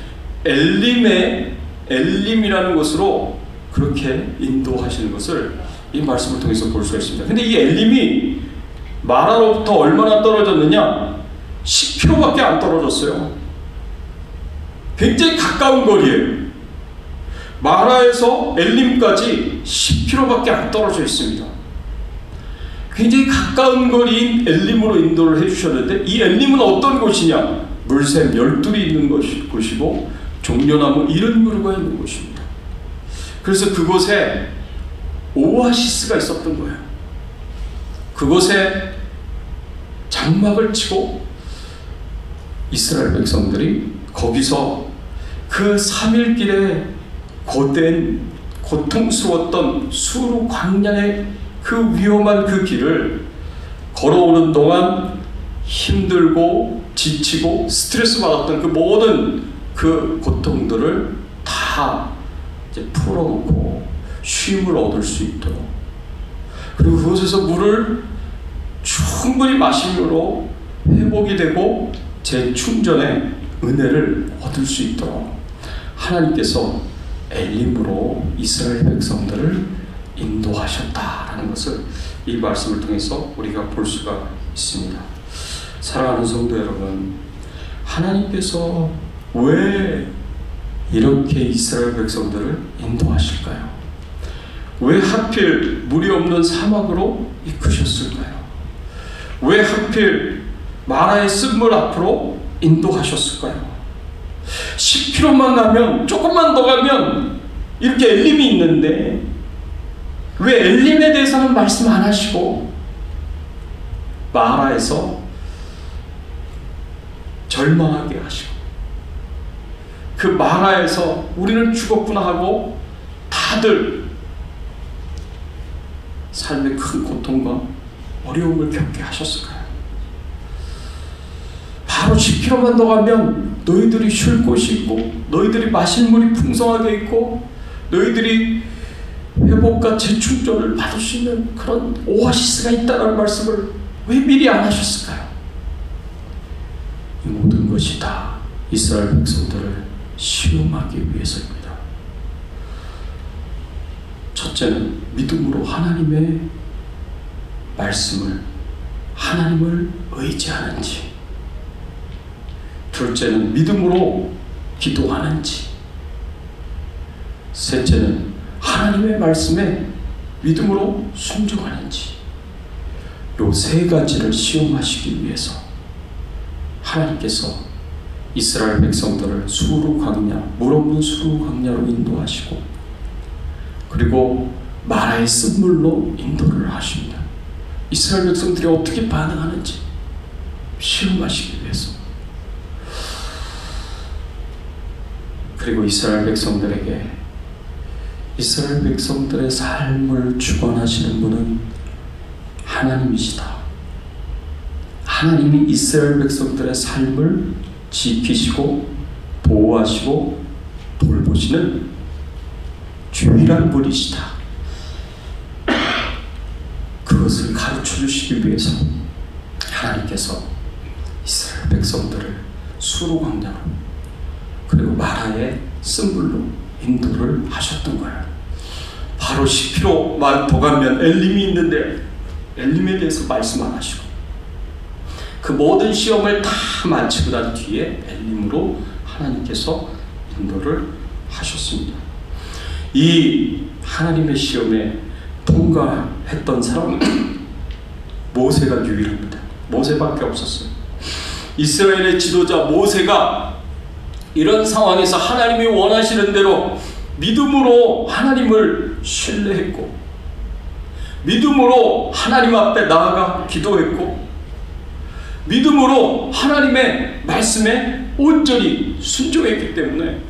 A: 엘림이라는 곳으로 그렇게 인도하시는 것을 이 말씀을 통해서 볼 수가 있습니다. 근데 이 엘림이 마라로부터 얼마나 떨어졌느냐? 10km밖에 안 떨어졌어요. 굉장히 가까운 거리예요. 마라에서 엘림까지 10km밖에 안 떨어져 있습니다. 굉장히 가까운 거리인 엘림으로 인도를 해주셨는데 이 엘림은 어떤 곳이냐? 물샘 12이 있는 곳이고 종려나무 70그루가 있는 곳입니다. 그래서 그곳에 오아시스가 있었던 거예요. 그곳에 장막을 치고 이스라엘 백성들이 거기서 그 3일 길에 고된 고통스러웠던 수르 광야의 그 위험한 그 길을 걸어오는 동안 힘들고 지치고 스트레스 받았던 그 모든 그 고통들을 다 이제 풀어놓고 쉼을 얻을 수 있도록, 그리고 그곳에서 물을 충분히 마심으로 회복이 되고 재충전의 은혜를 얻을 수 있도록 하나님께서 엘림으로 이스라엘 백성들을 인도하셨다라는 것을 이 말씀을 통해서 우리가 볼 수가 있습니다. 사랑하는 성도 여러분, 하나님께서 왜 이렇게 이스라엘 백성들을 인도하실까요? 왜 하필 물이 없는 사막으로 이끄셨을까요? 왜 하필 마라의 쓴물 앞으로 인도하셨을까요? 10km만 가면, 조금만 더 가면 이렇게 엘림이 있는데 왜 엘림에 대해서는 말씀 안 하시고 마라에서 절망하게 하시고, 그 마라에서 우리는 죽었구나 하고 다들 삶의 큰 고통과 어려움을 겪게 하셨을까요? 바로 10km만 더 가면 너희들이 쉴 곳이 있고, 너희들이 마실 물이 풍성하게 있고, 너희들이 회복과 재충전을 받을 수 있는 그런 오아시스가 있다는 말씀을 왜 미리 안 하셨을까요? 이 모든 것이 다 이스라엘 백성들을 시험하기 위해서입니다. 첫째는 믿음으로 하나님의 말씀을, 하나님을 의지하는지, 둘째는 믿음으로 기도하는지, 셋째는 하나님의 말씀에 믿음으로 순종하는지, 요 세 가지를 시험하시기 위해서 하나님께서 이스라엘 백성들을 수르 광야, 물 없는 수르 광야로 인도하시고, 그리고 마라의 쓴물로 인도를 하십니다. 이스라엘 백성들이 어떻게 반응하는지 시험하시기 위해서. 그리고 이스라엘 백성들의 삶을 주관하시는 분은 하나님이시다. 하나님이 이스라엘 백성들의 삶을 지키시고 보호하시고 돌보시는 유일한 분이시다. 그것을 가르쳐 주시기 위해서 하나님께서 이스라엘 백성들을 수르 광야로, 그리고 마라의 쓴물로 인도를 하셨던 거예요. 바로 10km만 더 가면 엘림이 있는데 엘림에 대해서 말씀 안 하시고, 그 모든 시험을 다 마치고 난 뒤에 엘림으로 하나님께서 인도를 하셨습니다. 이 하나님의 시험에 통과했던 사람은 모세가 유일합니다. 모세밖에 없었어요. 이스라엘의 지도자 모세가 이런 상황에서 하나님이 원하시는 대로 믿음으로 하나님을 신뢰했고, 믿음으로 하나님 앞에 나아가 기도했고, 믿음으로 하나님의 말씀에 온전히 순종했기 때문에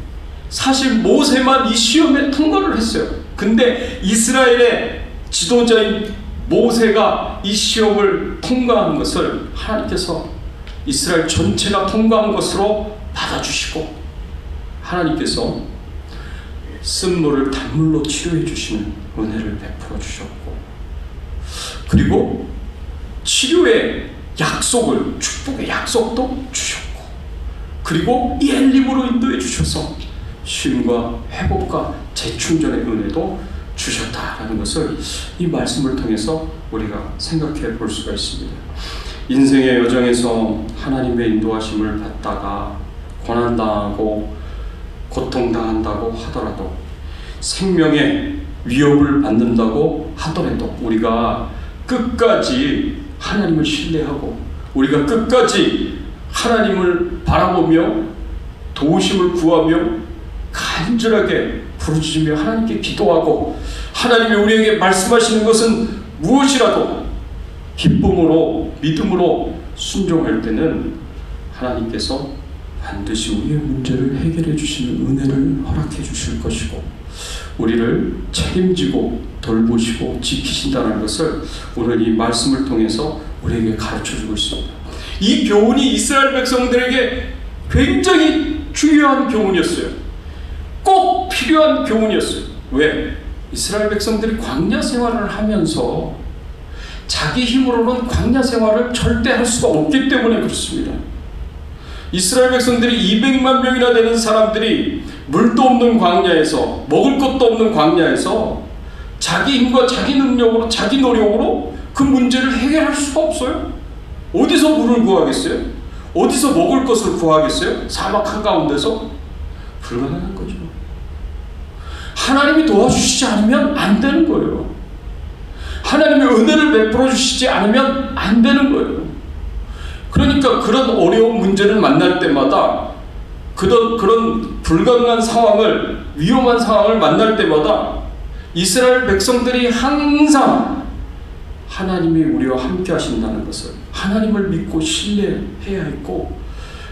A: 사실 모세만 이 시험에 통과를 했어요. 근데 이스라엘의 지도자인 모세가 이 시험을 통과한 것을 하나님께서 이스라엘 전체가 통과한 것으로 받아주시고, 하나님께서 쓴물을 단물로 치료해 주시는 은혜를 베풀어 주셨고, 그리고 치료의 약속을, 축복의 약속도 주셨고, 그리고 이 엘림으로 인도해 주셔서 쉼과 회복과 재충전의 은혜도 주셨다라는 것을 이 말씀을 통해서 우리가 생각해 볼 수가 있습니다. 인생의 여정에서 하나님의 인도하심을 받다가 고난당하고 고통당한다고 하더라도, 생명의 위협을 받는다고 하더라도, 우리가 끝까지 하나님을 신뢰하고, 우리가 끝까지 하나님을 바라보며 도우심을 구하며 간절하게 부르짖으며 하나님께 기도하고, 하나님이 우리에게 말씀하시는 것은 무엇이라도 기쁨으로 믿음으로 순종할 때는 하나님께서 반드시 우리의 문제를 해결해 주시는 은혜를 허락해 주실 것이고, 우리를 책임지고 돌보시고 지키신다는 것을 오늘 이 말씀을 통해서 우리에게 가르쳐 주고 있습니다. 이 교훈이 이스라엘 백성들에게 굉장히 중요한 교훈이었어요. 꼭 필요한 교훈이었어요. 왜? 이스라엘 백성들이 광야 생활을 하면서 자기 힘으로는 광야 생활을 절대 할 수가 없기 때문에 그렇습니다. 이스라엘 백성들이 200만 명이나 되는 사람들이 물도 없는 광야에서, 먹을 것도 없는 광야에서 자기 힘과 자기 능력으로, 자기 노력으로 그 문제를 해결할 수가 없어요. 어디서 물을 구하겠어요? 어디서 먹을 것을 구하겠어요? 사막 한가운데서? 불가능한 거죠. 하나님이 도와주시지 않으면 안 되는 거예요. 하나님이 은혜를 베풀어 주시지 않으면 안 되는 거예요. 그러니까 그런 어려운 문제를 만날 때마다 그런 불가능한 상황을, 위험한 상황을 만날 때마다 이스라엘 백성들이 항상 하나님이 우리와 함께 하신다는 것을, 하나님을 믿고 신뢰해야 했고,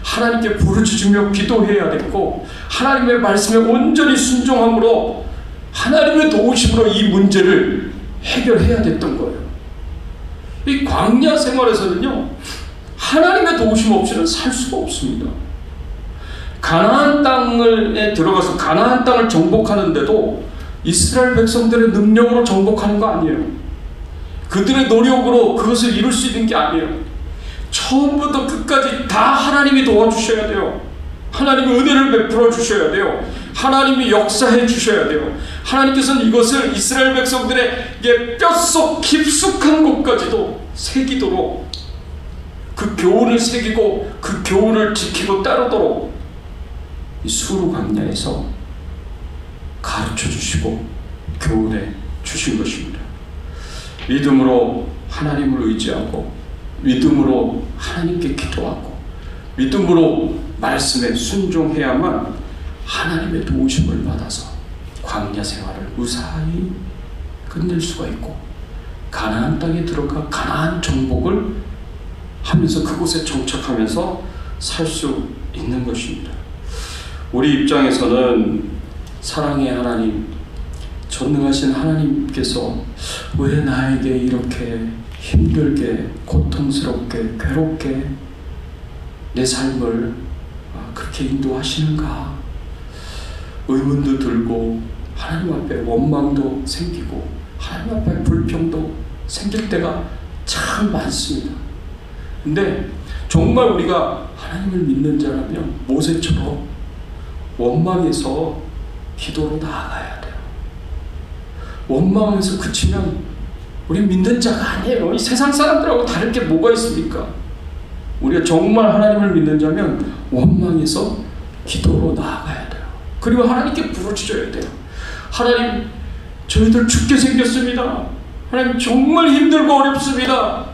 A: 하나님께 부르짖으며 기도해야 됐고, 하나님의 말씀에 온전히 순종함으로 하나님의 도우심으로 이 문제를 해결해야 됐던 거예요. 이 광야 생활에서는요, 하나님의 도우심 없이는 살 수가 없습니다. 가나안 땅에 들어가서 가나안 땅을 정복하는데도 이스라엘 백성들의 능력으로 정복하는 거 아니에요. 그들의 노력으로 그것을 이룰 수 있는 게 아니에요. 처음부터 끝까지 다 하나님이 도와주셔야 돼요. 하나님이 은혜를 베풀어 주셔야 돼요. 하나님이 역사해 주셔야 돼요. 하나님께서는 이것을 이스라엘 백성들에게 뼛속 깊숙한 곳까지도 새기도록, 그 교훈을 새기고 그 교훈을 지키고 따르도록 이 수르 광야에서 가르쳐 주시고 교훈해 주신 것입니다. 믿음으로 하나님을 의지하고, 믿음으로 하나님께 기도하고, 믿음으로 말씀에 순종해야만 하나님의 도우심을 받아서 광야 생활을 무사히 끝낼 수가 있고, 가나안 땅에 들어가 가나안 정복을 하면서 그곳에 정착하면서 살 수 있는 것입니다. 우리 입장에서는 사랑의 하나님, 전능하신 하나님께서 왜 나에게 이렇게 힘들게, 고통스럽게, 괴롭게 내 삶을 그렇게 인도하시는가? 의문도 들고, 하나님 앞에 원망도 생기고, 하나님 앞에 불평도 생길 때가 참 많습니다. 근데 정말 우리가 하나님을 믿는 자라면 모세처럼 원망에서 기도로 나아가야 돼요. 원망에서 그치면 우리 믿는 자가 아니에요. 이 세상 사람들하고 다를 게 뭐가 있습니까? 우리가 정말 하나님을 믿는 자면 원망에서 기도로 나아가야 돼요. 그리고 하나님께 부르짖어야 돼요. 하나님, 저희들 죽게 생겼습니다. 하나님, 정말 힘들고 어렵습니다.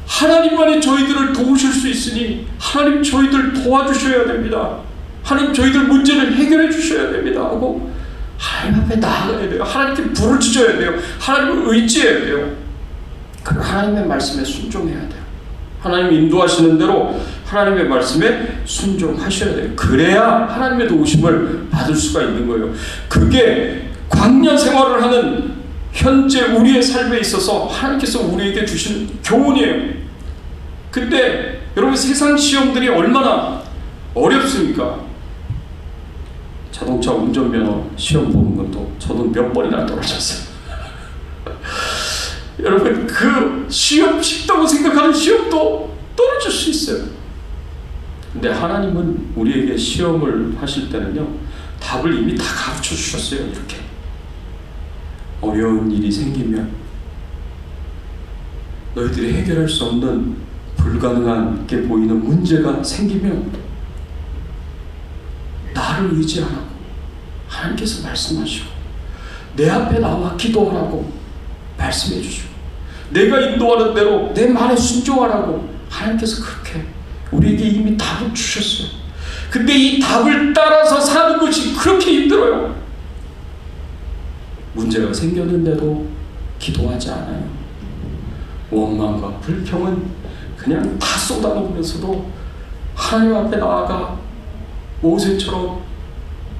A: 하나님만이 저희들을 도우실 수 있으니 하나님, 저희들 도와주셔야 됩니다. 하나님, 저희들 문제를 해결해 주셔야 됩니다 하고 하나님 앞에 나아가야 돼요. 하나님께 부르짖어야 돼요. 하나님을 의지해야 돼요. 그리고 하나님의 말씀에 순종해야 돼요. 하나님이 인도하시는 대로 하나님의 말씀에 순종하셔야 돼요. 그래야 하나님의 도우심을 받을 수가 있는 거예요. 그게 광야 생활을 하는 현재 우리의 삶에 있어서 하나님께서 우리에게 주시는 교훈이에요. 근데 여러분, 세상 시험들이 얼마나 어렵습니까? 자동차 운전면허 시험 보는 것도 저도 몇 번이나 떨어졌어요. 여러분, 그 시험 쉽다고 생각하는 시험도 떨어질 수 있어요. 근데 하나님은 우리에게 시험을 하실 때는요, 답을 이미 다 가르쳐 주셨어요. 이렇게 어려운 일이 생기면, 너희들이 해결할 수 없는 불가능한 게 보이는 문제가 생기면 나를 의지하라고 하나님께서 말씀하시고, 내 앞에 나와 기도하라고 말씀해 주시고, 내가 인도하는 대로 내 말에 순종하라고 하나님께서 그렇게 우리에게 이미 답을 주셨어요. 근데 이 답을 따라서 사는 것이 그렇게 힘들어요. 문제가 생겼는데도 기도하지 않아요. 원망과 불평은 그냥 다 쏟아놓으면서도 하나님 앞에 나아가 모세처럼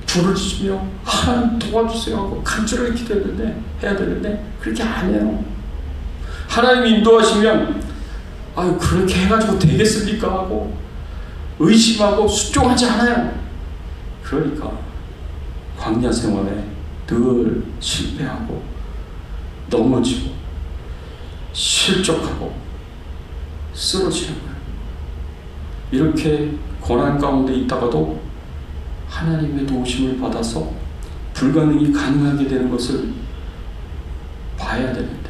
A: 부르짖으며 하나님 도와주세요 하고 간절하게 해야 되는데 그렇게 안 해요. 하나님이 인도하시면 아유, 그렇게 해가지고 되겠습니까 하고 의심하고 순종하지 않아요. 그러니까 광야 생활에 늘 실패하고 넘어지고 실족하고 쓰러지는 거예요. 이렇게 고난 가운데 있다가도 하나님의 도우심을 받아서 불가능이 가능하게 되는 것을 봐야 되는데,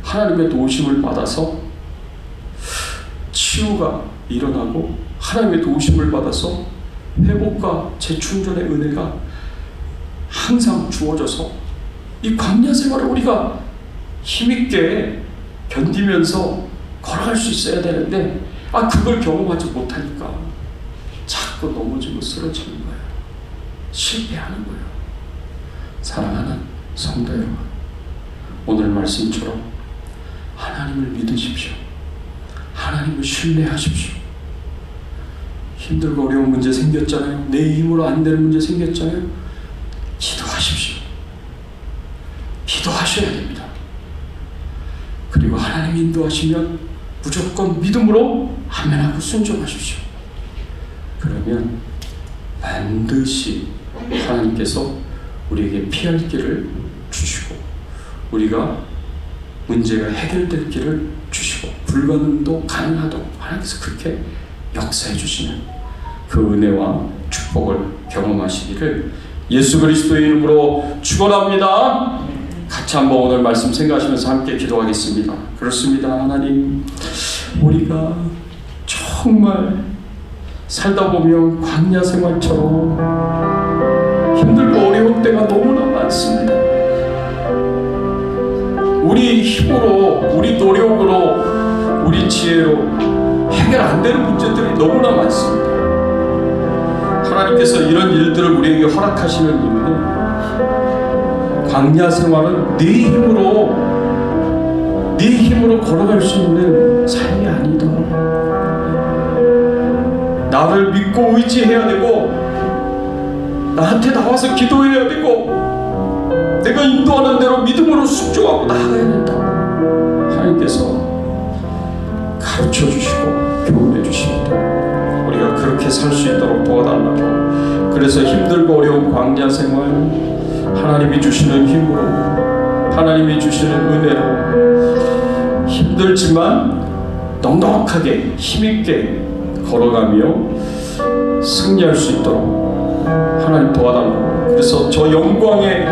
A: 하나님의 도우심을 받아서 치유가 일어나고 하나님의 도우심을 받아서 회복과 재충전의 은혜가 항상 주어져서 이 광야 생활을 우리가 힘있게 견디면서 걸어갈 수 있어야 되는데 그걸 경험하지 못하니까 자꾸 넘어지고 쓰러지는 거예요. 실패하는 거예요. 사랑하는 성도 여러분, 오늘 말씀처럼 하나님을 믿으십시오. 하나님을 신뢰하십시오. 힘들고 어려운 문제 생겼잖아요. 내 힘으로 안 되는 문제 생겼잖아요. 기도하십시오. 기도하셔야 됩니다. 그리고 하나님 인도하시면 무조건 믿음으로 아멘하고 순종하십시오. 그러면 반드시 하나님께서 우리에게 피할 길을 주시고 우리가 문제가 해결될 길을 주시고 불가능도 가능하도록 하나님께서 그렇게 역사해 주시는 그 은혜와 축복을 경험하시기를 예수 그리스도의 이름으로 축원합니다. 같이 한번 오늘 말씀 생각하시면서 함께 기도하겠습니다. 그렇습니다. 하나님, 우리가 정말 살다 보면 광야 생활처럼 힘들고 어려운 때가 너무나 많습니다. 우리 힘으로, 우리 노력으로, 우리 지혜로 해결 안 되는 문제들이 너무나 많습니다. 하나님께서 이런 일들을 우리에게 허락하시는 이유는 광야 생활은 네 힘으로 걸어갈 수 있는 삶이 아니다. 나를 믿고 의지해야 되고 나한테 나와서 기도해야 되고 내가 인도하는 대로 믿음으로 순종하고 나아가야 된다. 하나님께서 가르쳐 주시고 교훈해 주십니다. 우리가 그렇게 살 수 있도록 도와달라고. 그래서 힘들고 어려운 광야 생활 하나님이 주시는 힘으로, 하나님이 주시는 은혜로 힘들지만 넉넉하게 힘있게 걸어가며 승리할 수 있도록 하나님 도와달라고. 그래서 저 영광의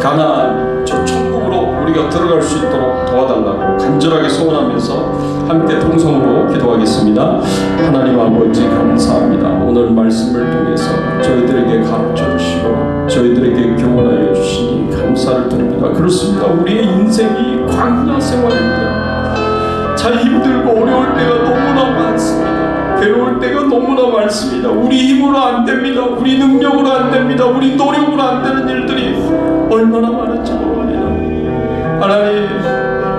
A: 가나안, 저 천국으로 우리가 들어갈 수 있도록 도와달라고 간절하게 소원하면서 함께 통성으로 기도하겠습니다. 하나님 아버지 감사합니다. 오늘 말씀을 통해서 저희들에게 가르쳐 주시고 저희들에게 교훈하여 주시니 감사를 드립니다. 그렇습니다. 우리의 인생이 광야 생활입니다. 참 힘들고 어려울 때가 너무나 많습니다. 괴로울 때가 너무나 많습니다. 우리 힘으로 안 됩니다. 우리 능력으로 안 됩니다. 우리 노력으로 안 되는 일들이 얼마나 많은지 모릅니다. 하나님,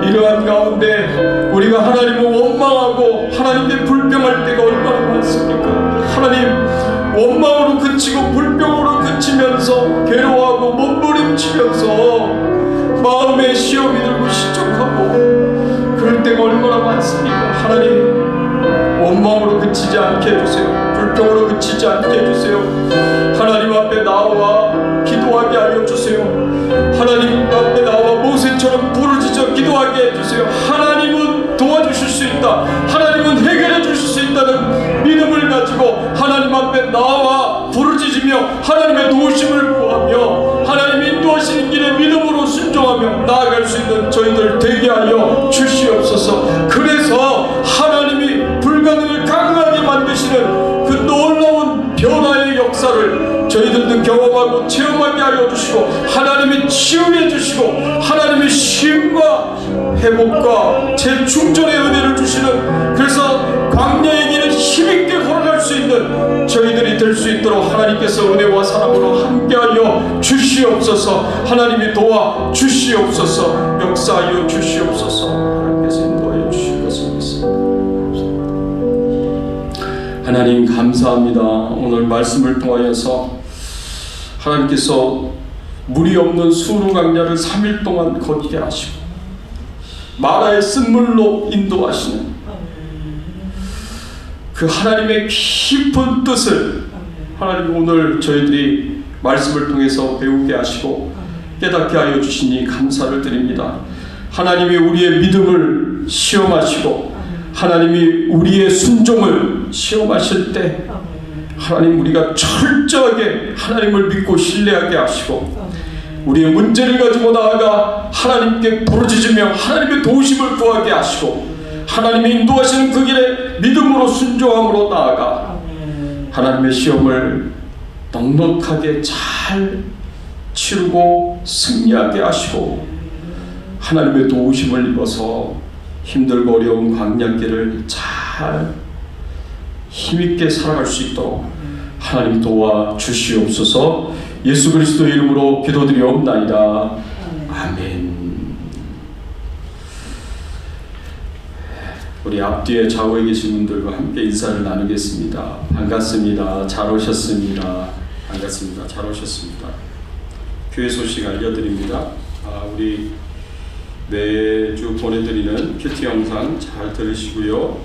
A: 이러한 가운데 우리가 하나님을 원망하고 하나님께 불평할 때가 얼마나 많습니까? 하나님, 원망으로 그치고 불평으로 그치면서 괴로워하고 몸부림치면서 마음에 시험이 들고 시적하고 그럴 때가 얼마나 많습니까? 하나님, 원망으로 그치지 않게 해주세요. 불평으로 그치지 않게 해주세요. 하나님 앞에 나와 기도하게 하여 주세요. 하나님 앞에 나와 모세처럼 부르짖어 기도하게 해주세요. 하나님은 도와주실 수 있다. 하나님은 해결해 주실 수 있다는 믿음을 가지고 하나님 앞에 나와 부르짖으며 하나님의 도우심을 구하며 하나님이 인도하시는 길에 믿음으로 순종하며 나아갈 수 있는 저희들 되게 하여 주시옵소서. 그래서 하나님이 불가능을 가능하게 만드시는 그 놀라운 변화의 역사를 저희들도 경험하고 체험하게 하여 주시고 하나님이 치유해 주시고 하나님이 쉼과 회복과 재충전의 은혜를 주시는, 그래서 광야의 길을 힘있게 걸어갈 수 있는 저희들이 될 수 있도록 하나님께서 은혜와 사랑으로 함께하여 주시옵소서. 하나님이 도와 주시옵소서. 역사하여 주시옵소서. 하나님께서 인도하여 주실 것을 믿습니다. 하나님 감사합니다. 오늘 말씀을 통하여서 하나님께서 물이 없는 수르 강야를 3일 동안 걷게 하시고 마라의 쓴물로 인도하시는 그 하나님의 깊은 뜻을 하나님 오늘 저희들이 말씀을 통해서 배우게 하시고 깨닫게 하여 주시니 감사를 드립니다. 하나님이 우리의 믿음을 시험하시고 하나님이 우리의 순종을 시험하실 때 하나님 우리가 철저하게 하나님을 믿고 신뢰하게 하시고 우리의 문제를 가지고 나아가 하나님께 부르짖으며 하나님의 도우심을 구하게 하시고 하나님이 인도하시는 그 길에 믿음으로 순종함으로 나아가 하나님의 시험을 넉넉하게 잘 치르고 승리하게 하시고 하나님의 도우심을 입어서 힘들고 어려운 광야길을 잘 힘있게 살아갈 수 있도록 하나님 도와 주시옵소서. 예수 그리스도의 이름으로 기도드리옵나이다. 아멘. 우리 앞뒤에 좌우에 계신 분들과 함께 인사를 나누겠습니다. 반갑습니다. 잘 오셨습니다. 반갑습니다. 잘 오셨습니다. 교회 소식 알려드립니다. 우리 매주 보내드리는 큐티 영상 잘 들으시고요.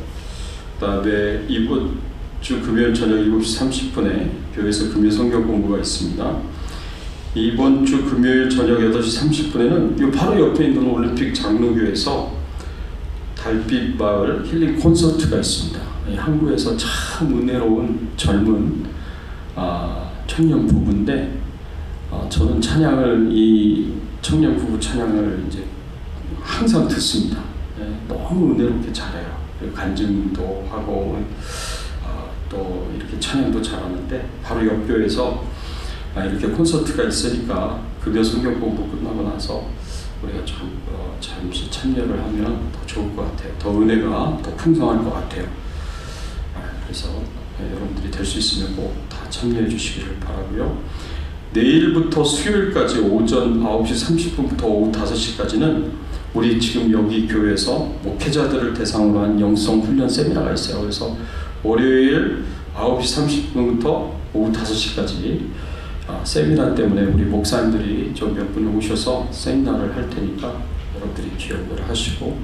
A: 그 다음에 이번 주 금요일 저녁 7시 30분에 교회에서 금요 성경 공부가 있습니다. 이번 주 금요일 저녁 8시 30분에는 바로 옆에 있는 올림픽 장로교에서 달빛 마을 힐링 콘서트가 있습니다. 한국에서 참 은혜로운 젊은 청년 부부인데 저는 찬양을 이 청년 부부 찬양을 이제 항상 듣습니다. 너무 은혜롭게 잘해요. 간증도 하고 또 이렇게 찬양도 잘하는데 바로 옆 교회에서 이렇게 콘서트가 있으니까 금요 성경 공부 끝나고 나서 우리가 잠시 참여를 하면 더 좋을 것 같아요. 더 은혜가 더 풍성할 것 같아요. 그래서 여러분들이 될 수 있으면 꼭 다 참여해 주시기를 바라고요. 내일부터 수요일까지 오전 9시 30분부터 오후 5시까지는 우리 지금 여기 교회에서 목회자들을 대상으로 한 영성 훈련 세미나가 있어요. 그래서 월요일 9시 30분부터 오후 5시까지 세미나 때문에 우리 목사님들이 좀 몇 분 오셔서 세미나를 할 테니까 여러분들이 기억을 하시고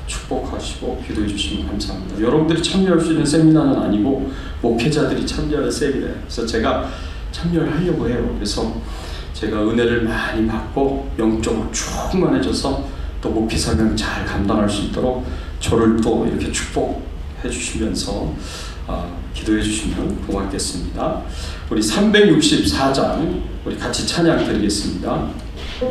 A: 축복하시고 기도해 주시면 감사합니다. 여러분들이 참여할 수 있는 세미나는 아니고 목회자들이 참여하는 세미나예요. 그래서 제가 참여를 하려고 해요. 그래서 제가 은혜를 많이 받고 영적으로 충만해져서 또 목회 사명 잘 감당할 수 있도록 저를 또 이렇게 축복해 주시면서 기도해 주시면 고맙겠습니다. 우리 364장 우리 같이 찬양 드리겠습니다.
C: 이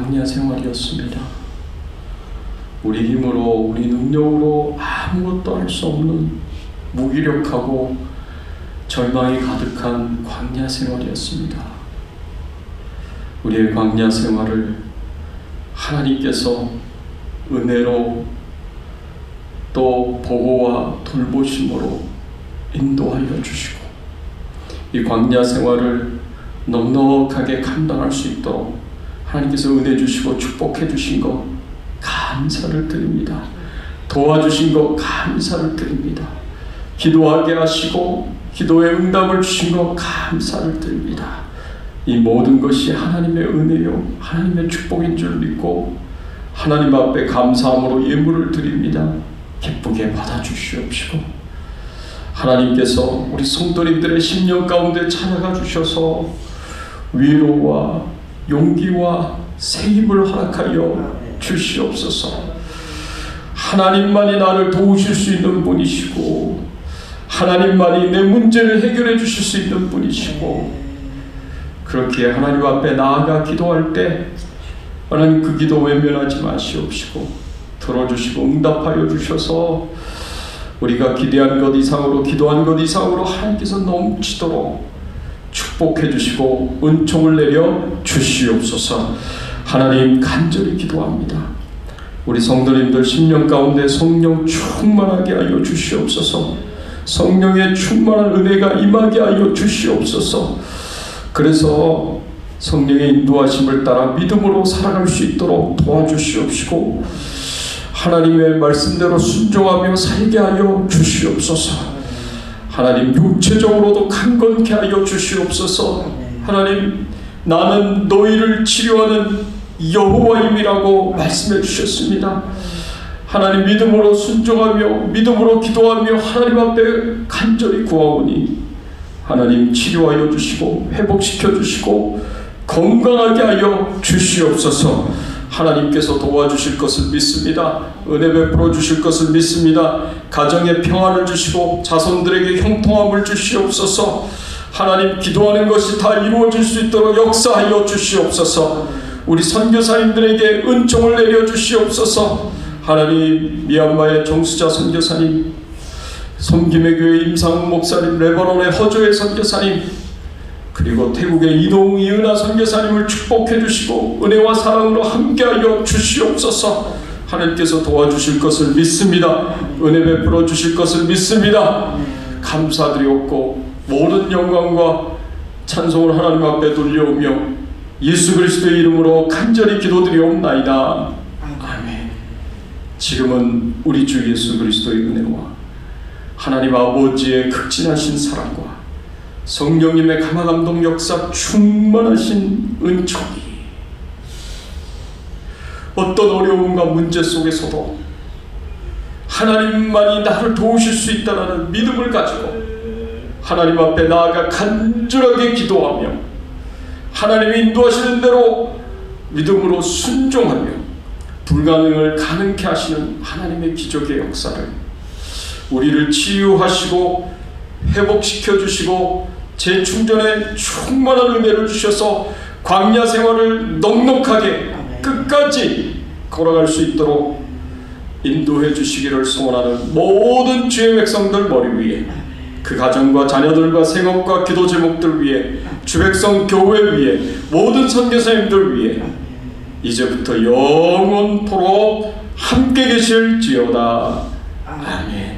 A: 광야 생활이었습니다. 우리 힘으로, 우리 능력으로 아무것도 할 수 없는 무기력하고 절망이 가득한 광야 생활이었습니다. 우리의 광야 생활을 하나님께서 은혜로 또 보호와 돌보심으로 인도하여 주시고 이 광야 생활을 넉넉하게 감당할 수 있도록 하나님께서 은혜 주시고 축복해 주신 것 감사를 드립니다. 도와주신 것 감사를 드립니다. 기도하게 하시고 기도의 응답을 주신 것 감사를 드립니다. 이 모든 것이 하나님의 은혜요 하나님의 축복인 줄 믿고 하나님 앞에 감사함으로 예물을 드립니다. 기쁘게 받아주시옵시고 하나님께서 우리 성도님들의 심령 가운데 찾아가 주셔서 위로와 용기와 새 힘을 허락하여 주시옵소서. 하나님만이 나를 도우실 수 있는 분이시고 하나님만이 내 문제를 해결해 주실 수 있는 분이시고 그렇게 하나님 앞에 나아가 기도할 때 하나님 그 기도 외면하지 마시옵시고 들어주시고 응답하여 주셔서 우리가 기대한 것 이상으로 기도한 것 이상으로 하나님께서 넘치도록 축복해 주시고 은총을 내려 주시옵소서. 하나님 간절히 기도합니다. 우리 성도님들 심령 가운데 성령 충만하게 하여 주시옵소서. 성령의 충만한 은혜가 임하게 하여 주시옵소서. 그래서 성령의 인도하심을 따라 믿음으로 살아갈 수 있도록 도와주시옵시고 하나님의 말씀대로 순종하며 살게 하여 주시옵소서. 하나님 육체적으로도 강건케 하여 주시옵소서. 하나님 나는 너희를 치료하는 여호와임이라고 말씀해 주셨습니다. 하나님 믿음으로 순종하며 믿음으로 기도하며 하나님 앞에 간절히 구하오니 하나님 치료하여 주시고 회복시켜 주시고 건강하게 하여 주시옵소서. 하나님께서 도와주실 것을 믿습니다. 은혜 베풀어 주실 것을 믿습니다. 가정에 평안을 주시고 자손들에게 형통함을 주시옵소서. 하나님 기도하는 것이 다 이루어질 수 있도록 역사하여 주시옵소서. 우리 선교사님들에게 은총을 내려 주시옵소서. 하나님 미얀마의 정수자 선교사님, 섬김의 교회 임상훈 목사님, 레바논의 허조의 선교사님, 그리고 태국의 이동웅 이은하 선교사님을 축복해 주시고 은혜와 사랑으로 함께하여 주시옵소서. 하나님께서 도와주실 것을 믿습니다. 은혜 베풀어 주실 것을 믿습니다. 감사드리옵고 모든 영광과 찬송을 하나님 앞에 돌려오며 예수 그리스도의 이름으로 간절히 기도드리옵나이다. 아멘. 지금은 우리 주 예수 그리스도의 은혜와 하나님 아버지의 극진하신 사랑과 성령님의 감화감동 역사 충만하신 은총이 어떤 어려움과 문제 속에서도 하나님만이 나를 도우실 수 있다는 믿음을 가지고 하나님 앞에 나아가 간절하게 기도하며 하나님이 인도하시는 대로 믿음으로 순종하며 불가능을 가능케 하시는 하나님의 기적의 역사를 우리를 치유하시고 회복시켜 주시고 재충전에 충만한 은혜를 주셔서 광야 생활을 넉넉하게 끝까지 걸어갈 수 있도록 인도해 주시기를 소원하는 모든 주의 백성들 머리 위에 그 가정과 자녀들과 생업과 기도 제목들 위에 주 백성 교회 위에 모든 선교사님들 위에 이제부터 영원토록 함께 계실지어다. 아멘.